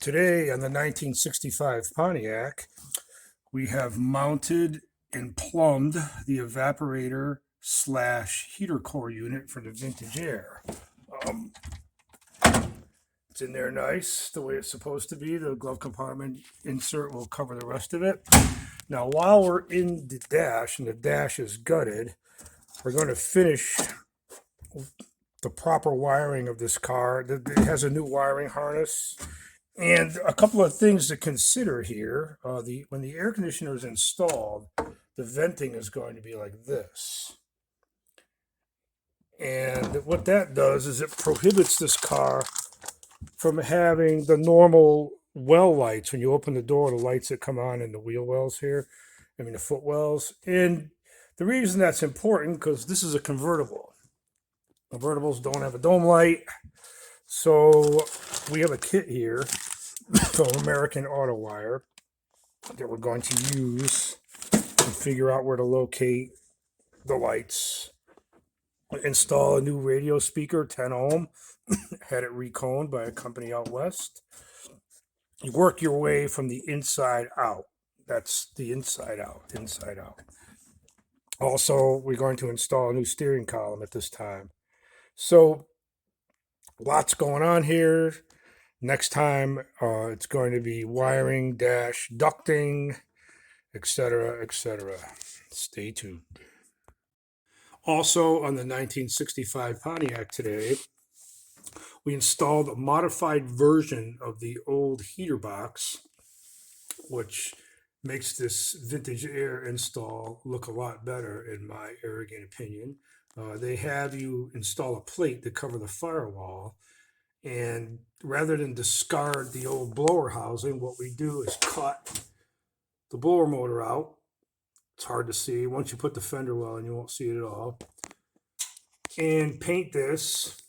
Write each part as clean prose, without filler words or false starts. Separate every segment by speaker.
Speaker 1: Today on the 1965 Pontiac, we have mounted and plumbed the evaporator slash heater core unit for the vintage air. Um, it's in there nice, the way it's supposed to be. The glove compartment insert will cover the rest of it. Now, while we're in the dash, and the dash is gutted, we're going to finish the proper wiring of this car. It has a new wiring harness. And a couple of things to consider here. When the air conditioner is installed, the venting is going to be like this. And what that does is it prohibits this car from having the normal well lights. When you open the door, the lights that come on in the wheel wells here, the foot wells. And the reason that's important, because this is a convertible. Convertibles don't have a dome light. So we have a kit here from American Auto Wire that we're going to use to figure out where to locate the lights. Install a new radio speaker, 10 ohm, had it reconed by a company out west. You work your way from the inside out. That's the inside out. Also, we're going to install a new steering column at this time. So, lots going on here. Next time, it's going to be wiring, dash, ducting, etc., etc. Stay tuned. Also, on the 1965 Pontiac today, we installed a modified version of the old heater box, which makes this vintage air install look a lot better, in my arrogant opinion. They have you install a plate to cover the firewall. And rather than discard the old blower housing, what we do is cut the blower motor out. It's hard to see. Once you put the fender well in, you won't see it at all. And paint this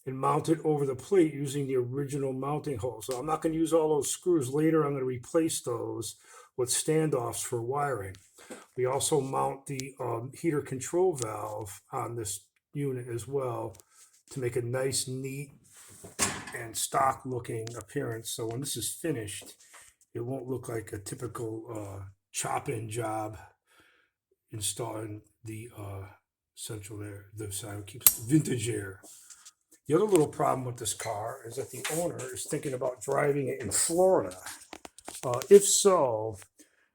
Speaker 1: and mount it over the plate using the original mounting hole. So I'm not going to use all those screws. Later, I'm going to replace those with standoffs for wiring. We also mount the heater control valve on this unit as well to make a nice, neat, and stock looking appearance. So when this is finished, it won't look like a typical chop-in job installing the central air. The side keeps vintage air. The other little problem with this car is that the owner is thinking about driving it in Florida. If so,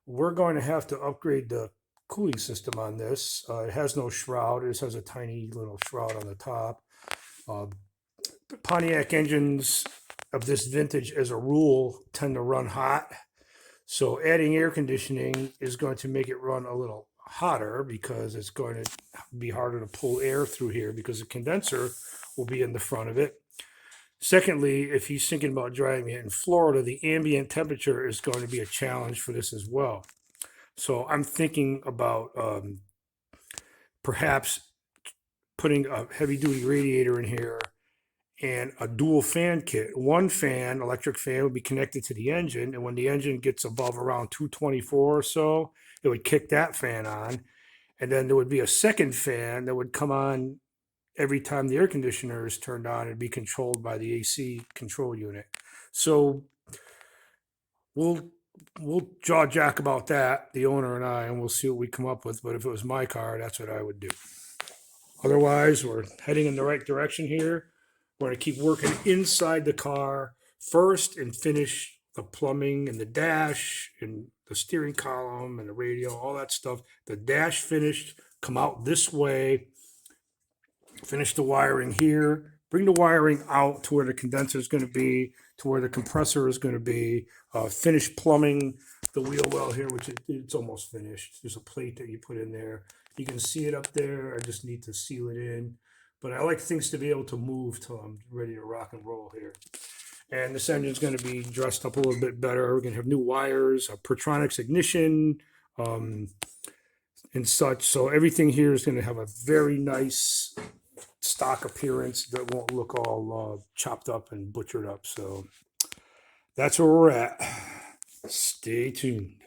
Speaker 1: we're going to have to upgrade the cooling system on this. It has no shroud. It just has a tiny little shroud on the top. Pontiac engines of this vintage, as a rule, tend to run hot. So adding air conditioning is going to make it run a little hotter, because it's going to be harder to pull air through here because the condenser will be in the front of it. Secondly, if he's thinking about driving it in Florida, the ambient temperature is going to be a challenge for this as well. So I'm thinking about perhaps putting a heavy-duty radiator in here and a dual fan kit. One fan, electric fan, would be connected to the engine, and when the engine gets above around 224 or so, it would kick that fan on, and then there would be a second fan that would come on every time the air conditioner is turned on and be controlled by the AC control unit. So we'll jaw jack about that, the owner and I, and we'll see what we come up with. But if it was my car, that's what I would do. Otherwise, we're heading in the right direction here. We're going to keep working inside the car first and finish the plumbing and the dash and the steering column and the radio, all that stuff. The dash finished, come out this way, finish the wiring here, bring the wiring out to where the condenser is going to be, to where the compressor is going to be, finish plumbing the wheel well here, which it's almost finished. There's a plate that you put in there. You can see it up there. I just need to seal it in. But I like things to be able to move till I'm ready to rock and roll here. And this engine's going to be dressed up a little bit better. We're going to have new wires, a Pertronics ignition, and such. So everything here is going to have a very nice stock appearance that won't look all chopped up and butchered up. So that's where we're at. Stay tuned.